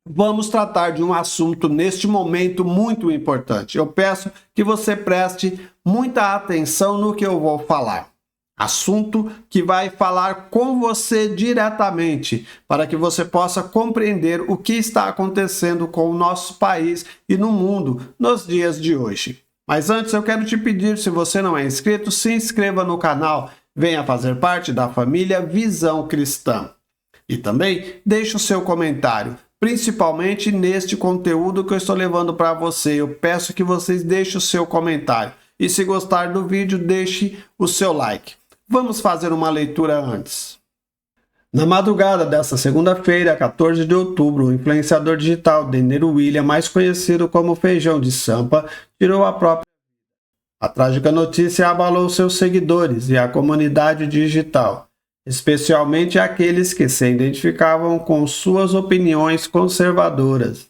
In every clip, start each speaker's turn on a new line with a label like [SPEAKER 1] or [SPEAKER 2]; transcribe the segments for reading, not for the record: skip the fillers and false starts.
[SPEAKER 1] Vamos tratar de um assunto neste momento muito importante. Eu peço que você preste muita atenção no que eu vou falar. Assunto que vai falar com você diretamente, para que você possa compreender o que está acontecendo com o nosso país e no mundo nos dias de hoje. Mas antes eu quero te pedir, se você não é inscrito, se inscreva no canal, venha fazer parte da família Visão Cristã. E também deixe o seu comentário, principalmente neste conteúdo que eu estou levando para você. Eu peço que vocês deixem o seu comentário. E se gostar do vídeo, deixe o seu like. Vamos fazer uma leitura antes. Na madrugada desta segunda-feira, 14 de outubro, o influenciador digital Denner William, mais conhecido como Feijão de Sampa, tirou a própria vida. A trágica notícia abalou seus seguidores e a comunidade digital, especialmente aqueles que se identificavam com suas opiniões conservadoras.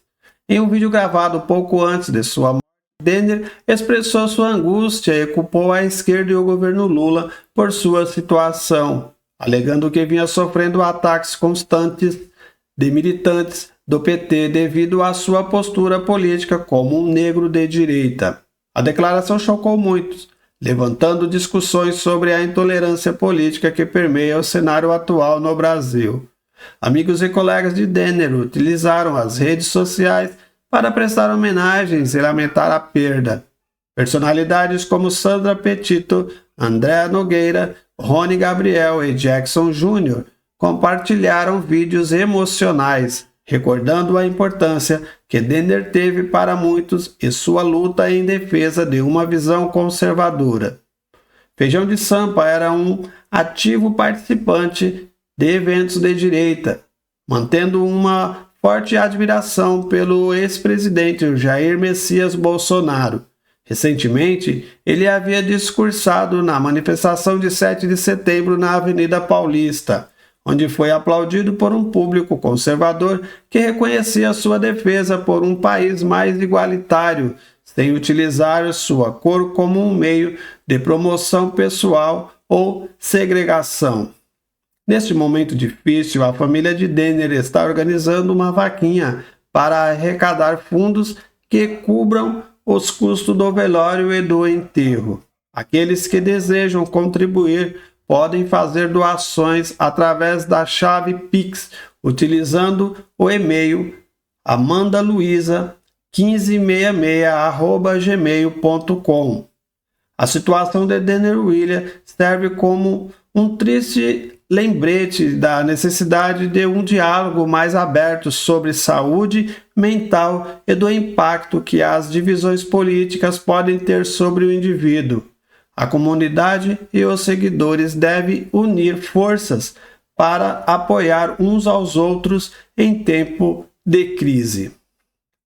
[SPEAKER 1] Em um vídeo gravado pouco antes de sua morte, Denner expressou sua angústia e culpou a esquerda e o governo Lula por sua situação, alegando que vinha sofrendo ataques constantes de militantes do PT devido à sua postura política como um negro de direita. A declaração chocou muitos, levantando discussões sobre a intolerância política que permeia o cenário atual no Brasil. Amigos e colegas de Denner utilizaram as redes sociais para prestar homenagens e lamentar a perda. Personalidades como Sandra Petito, Andréa Nogueira, Rony Gabriel e Jackson Jr. compartilharam vídeos emocionais, recordando a importância que Denner teve para muitos e sua luta em defesa de uma visão conservadora. Feijão de Sampa era um ativo participante de eventos de direita, mantendo uma forte admiração pelo ex-presidente Jair Messias Bolsonaro. Recentemente, ele havia discursado na manifestação de 7 de setembro na Avenida Paulista, onde foi aplaudido por um público conservador que reconhecia sua defesa por um país mais igualitário, sem utilizar sua cor como um meio de promoção pessoal ou segregação. Neste momento difícil, a família de Denner está organizando uma vaquinha para arrecadar fundos que cubram os custos do velório e do enterro. Aqueles que desejam contribuir podem fazer doações através da chave Pix, utilizando o e-mail amandaluiza1566@gmail.com. A situação de Denner William serve como um triste lembrete da necessidade de um diálogo mais aberto sobre saúde mental e do impacto que as divisões políticas podem ter sobre o indivíduo. A comunidade e os seguidores devem unir forças para apoiar uns aos outros em tempo de crise.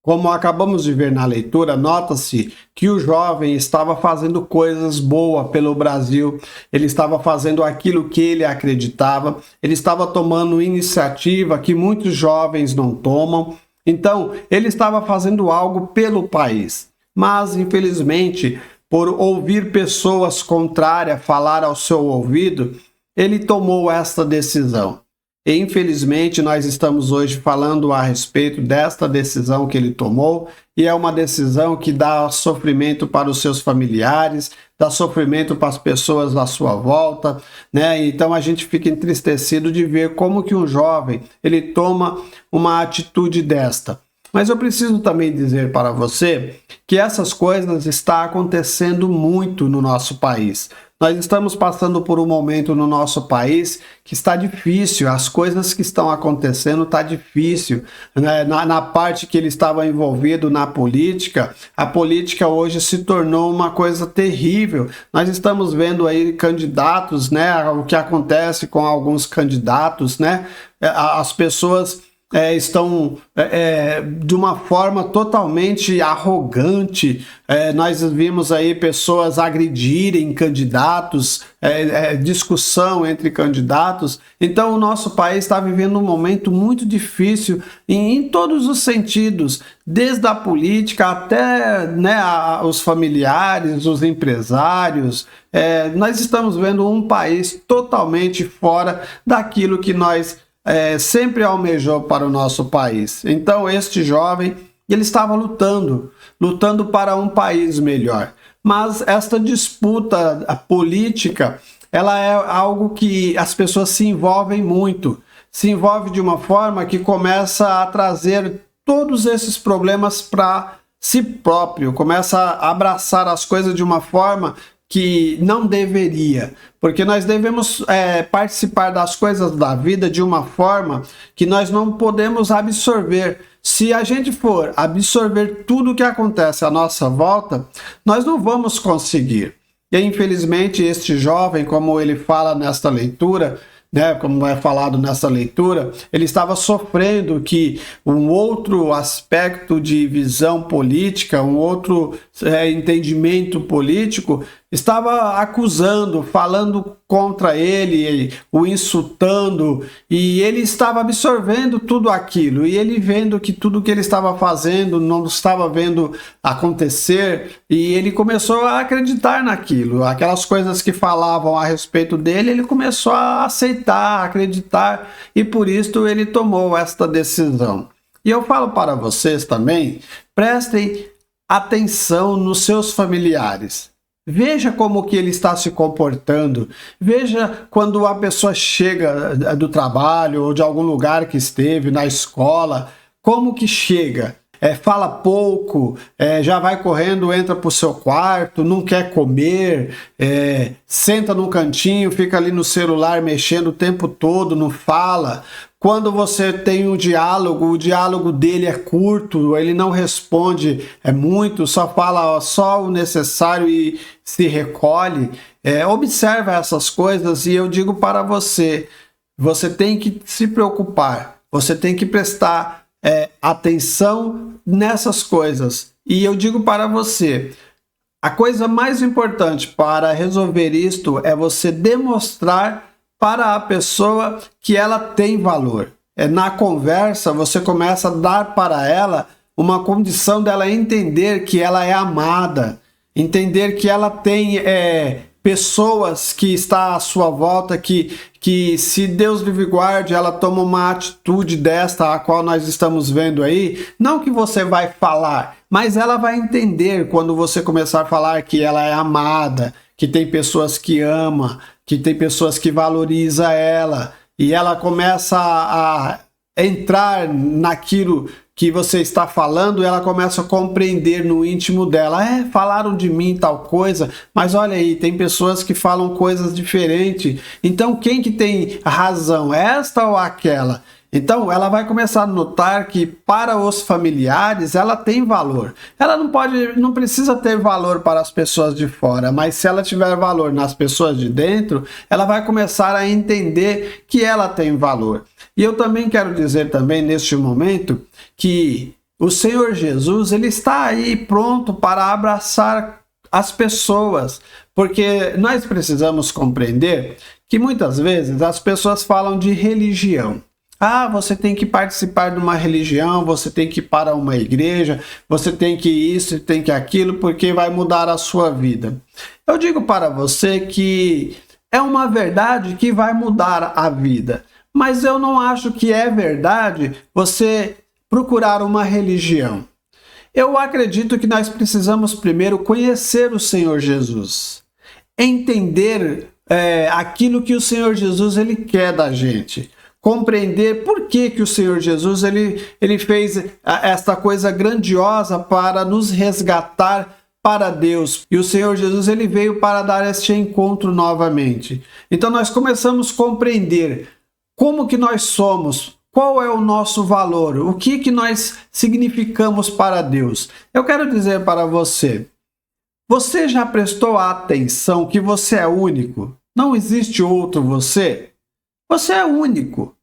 [SPEAKER 1] Como acabamos de ver na leitura, nota-se que o jovem estava fazendo coisas boas pelo Brasil, ele estava fazendo aquilo que ele acreditava, ele estava tomando iniciativa que muitos jovens não tomam, então ele estava fazendo algo pelo país. Mas, infelizmente, por ouvir pessoas contrárias falar ao seu ouvido, ele tomou esta decisão. E, infelizmente, nós estamos hoje falando a respeito desta decisão que ele tomou, e é uma decisão que dá sofrimento para os seus familiares, dá sofrimento para as pessoas à sua volta, né? Então a gente fica entristecido de ver como que um jovem, ele toma uma atitude desta. Mas eu preciso também dizer para você que essas coisas estão acontecendo muito no nosso país. Nós estamos passando por um momento no nosso país que está difícil, as coisas que estão acontecendo está difícil. Né? Na parte que ele estava envolvido na política, a política hoje se tornou uma coisa terrível. Nós estamos vendo aí candidatos, né? O que acontece com alguns candidatos, né? As pessoas estão de uma forma totalmente arrogante. Nós vimos aí pessoas agredirem candidatos, discussão entre candidatos. Então o nosso país está vivendo um momento muito difícil em todos os sentidos, desde a política até, né, os familiares, os empresários. Nós estamos vendo um país totalmente fora daquilo que nós sempre almejou para o nosso país. Então, este jovem, ele estava lutando para um país melhor. Mas esta disputa política, ela é algo que as pessoas se envolvem muito. Se envolve de uma forma que começa a trazer todos esses problemas para si próprio, começa a abraçar as coisas de uma forma que não deveria, porque nós devemos participar das coisas da vida de uma forma que nós não podemos absorver. Se a gente for absorver tudo o que acontece à nossa volta, nós não vamos conseguir. E infelizmente este jovem, como ele fala nesta leitura, como é falado nessa leitura, ele estava sofrendo que um outro aspecto de visão política, um outro entendimento político, estava acusando, falando contra ele, o insultando, e ele estava absorvendo tudo aquilo, e ele vendo que tudo que ele estava fazendo não estava vendo acontecer, e ele começou a acreditar naquilo, aquelas coisas que falavam a respeito dele, ele começou a aceitar, acreditar, e por isso ele tomou esta decisão. E eu falo para vocês também, prestem atenção nos seus familiares. Veja como que ele está se comportando. Veja quando a pessoa chega do trabalho ou de algum lugar que esteve, na escola, como que chega. Fala pouco, já vai correndo, entra para o seu quarto, não quer comer, senta num cantinho, fica ali no celular mexendo o tempo todo, não fala. Quando você tem um diálogo, o diálogo dele é curto, ele não responde muito, só fala só o necessário e se recolhe. Observa essas coisas e eu digo para você, você tem que se preocupar, você tem que prestar atenção nessas coisas. E eu digo para você, a coisa mais importante para resolver isto é você demonstrar para a pessoa que ela tem valor. Na conversa, você começa a dar para ela uma condição dela entender que ela é amada, entender que ela tem pessoas que estão à sua volta, que se Deus livre guarde, ela toma uma atitude desta, a qual nós estamos vendo aí, não que você vai falar, mas ela vai entender quando você começar a falar que ela é amada, que tem pessoas que ama, que tem pessoas que valorizam ela, e ela começa a entrar naquilo que você está falando, ela começa a compreender no íntimo dela. Falaram de mim tal coisa, mas olha aí, tem pessoas que falam coisas diferentes. Então, quem que tem razão, esta ou aquela? Então, ela vai começar a notar que para os familiares ela tem valor. Ela não precisa ter valor para as pessoas de fora, mas se ela tiver valor nas pessoas de dentro, ela vai começar a entender que ela tem valor. E eu também quero dizer também neste momento que o Senhor Jesus, ele está aí pronto para abraçar as pessoas, porque nós precisamos compreender que muitas vezes as pessoas falam de religião. Você tem que participar de uma religião, você tem que ir para uma igreja, você tem que isso, tem que aquilo, porque vai mudar a sua vida. Eu digo para você que é uma verdade que vai mudar a vida, mas eu não acho que é verdade você procurar uma religião. Eu acredito que nós precisamos primeiro conhecer o Senhor Jesus, entender aquilo que o Senhor Jesus ele quer da gente. Compreender por que o Senhor Jesus ele fez esta coisa grandiosa para nos resgatar para Deus. E o Senhor Jesus ele veio para dar este encontro novamente. Então nós começamos a compreender como que nós somos, qual é o nosso valor, o que nós significamos para Deus. Eu quero dizer para você, você já prestou atenção que você é único? Não existe outro você? Você é único.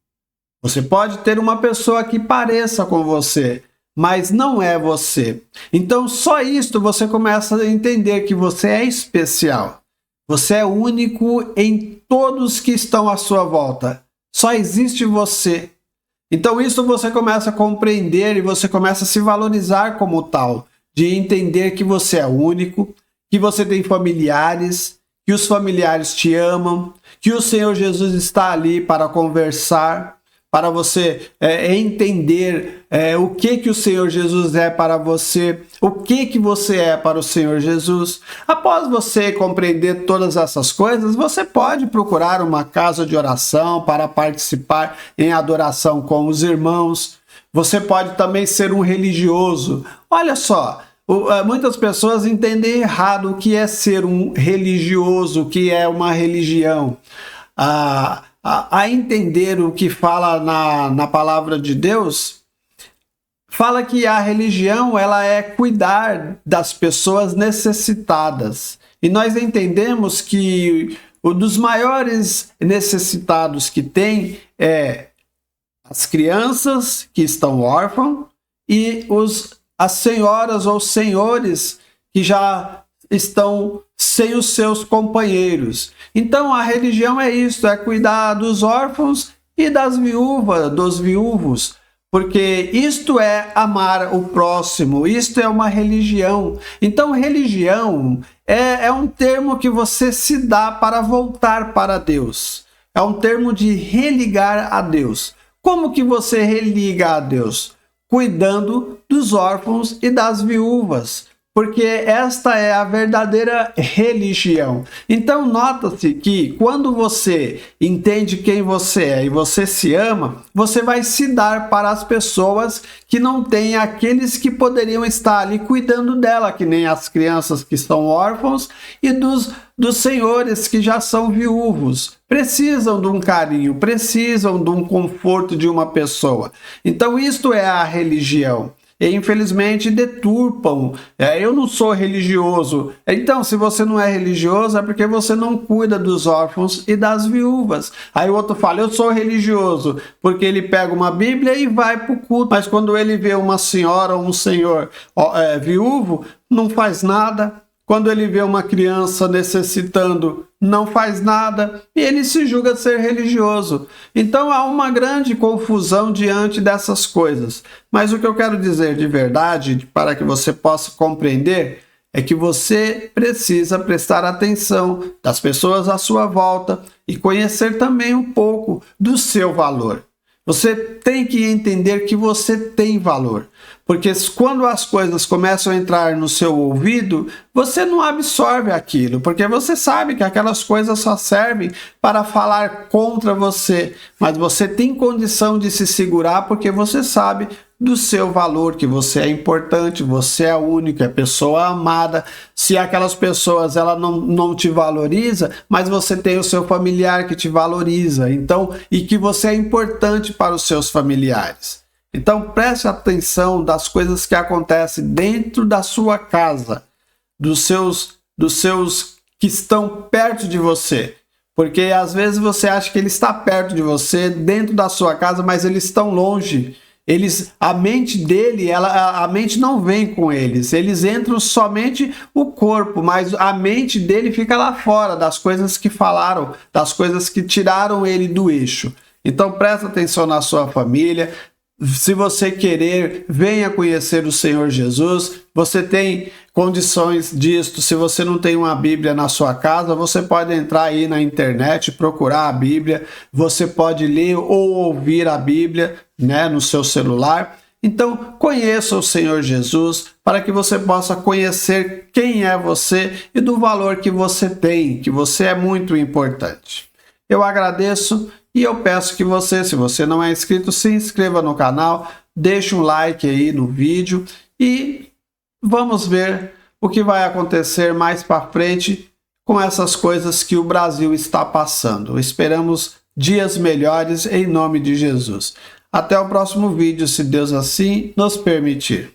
[SPEAKER 1] Você pode ter uma pessoa que pareça com você, mas não é você. Então, só isto você começa a entender que você é especial. Você é único em todos que estão à sua volta. Só existe você. Então, isso você começa a compreender e você começa a se valorizar como tal, de entender que você é único, que você tem familiares, que os familiares te amam, que o Senhor Jesus está ali para conversar. para você entender o que o Senhor Jesus é para você, o que você é para o Senhor Jesus. Após você compreender todas essas coisas, você pode procurar uma casa de oração para participar em adoração com os irmãos. Você pode também ser um religioso. Olha só, muitas pessoas entendem errado o que é ser um religioso, o que é uma religião. A entender o que fala na palavra de Deus, fala que a religião ela é cuidar das pessoas necessitadas. E nós entendemos que um dos maiores necessitados que tem é as crianças que estão órfãos e as senhoras ou senhores que já estão sem os seus companheiros. Então a religião é isso, é cuidar dos órfãos e das viúvas, dos viúvos, porque isto é amar o próximo, isto é uma religião. Então religião é um termo que você se dá para voltar para Deus, é um termo de religar a Deus. Como que você religa a Deus? Cuidando dos órfãos e das viúvas, porque esta é a verdadeira religião. Então nota-se que quando você entende quem você é e você se ama, você vai se dar para as pessoas que não têm, aqueles que poderiam estar ali cuidando dela, que nem as crianças que estão órfãos e dos senhores que já são viúvos. Precisam de um carinho, precisam de um conforto de uma pessoa. Então isto é a religião. E infelizmente deturpam. Eu não sou religioso. Então, se você não é religioso, é porque você não cuida dos órfãos e das viúvas. Aí o outro fala, eu sou religioso, porque ele pega uma Bíblia e vai para o culto. Mas quando ele vê uma senhora ou um senhor viúvo, não faz nada. Quando ele vê uma criança necessitando, não faz nada, e ele se julga ser religioso. Então há uma grande confusão diante dessas coisas. Mas o que eu quero dizer de verdade, para que você possa compreender, é que você precisa prestar atenção das pessoas à sua volta e conhecer também um pouco do seu valor. Você tem que entender que você tem valor, porque quando as coisas começam a entrar no seu ouvido, você não absorve aquilo, porque você sabe que aquelas coisas só servem para falar contra você, mas você tem condição de se segurar porque você sabe do seu valor, que você é importante, você é único, é pessoa amada. Se aquelas pessoas ela não te valoriza, mas você tem o seu familiar que te valoriza, então, e que você é importante para os seus familiares. Então preste atenção das coisas que acontecem dentro da sua casa, dos seus que estão perto de você. Porque às vezes você acha que ele está perto de você, dentro da sua casa, mas eles estão longe. A mente dele, a mente não vem com eles. Eles entram somente o corpo, mas a mente dele fica lá fora das coisas que falaram, das coisas que tiraram ele do eixo. Então presta atenção na sua família. Se você querer, venha conhecer o Senhor Jesus. Você tem condições disto. Se você não tem uma Bíblia na sua casa, você pode entrar aí na internet, procurar a Bíblia. Você pode ler ou ouvir a Bíblia, no seu celular. Então, conheça o Senhor Jesus para que você possa conhecer quem é você e do valor que você tem, que você é muito importante. Eu agradeço. E eu peço que você, se você não é inscrito, se inscreva no canal, deixe um like aí no vídeo e vamos ver o que vai acontecer mais para frente com essas coisas que o Brasil está passando. Esperamos dias melhores em nome de Jesus. Até o próximo vídeo, se Deus assim nos permitir.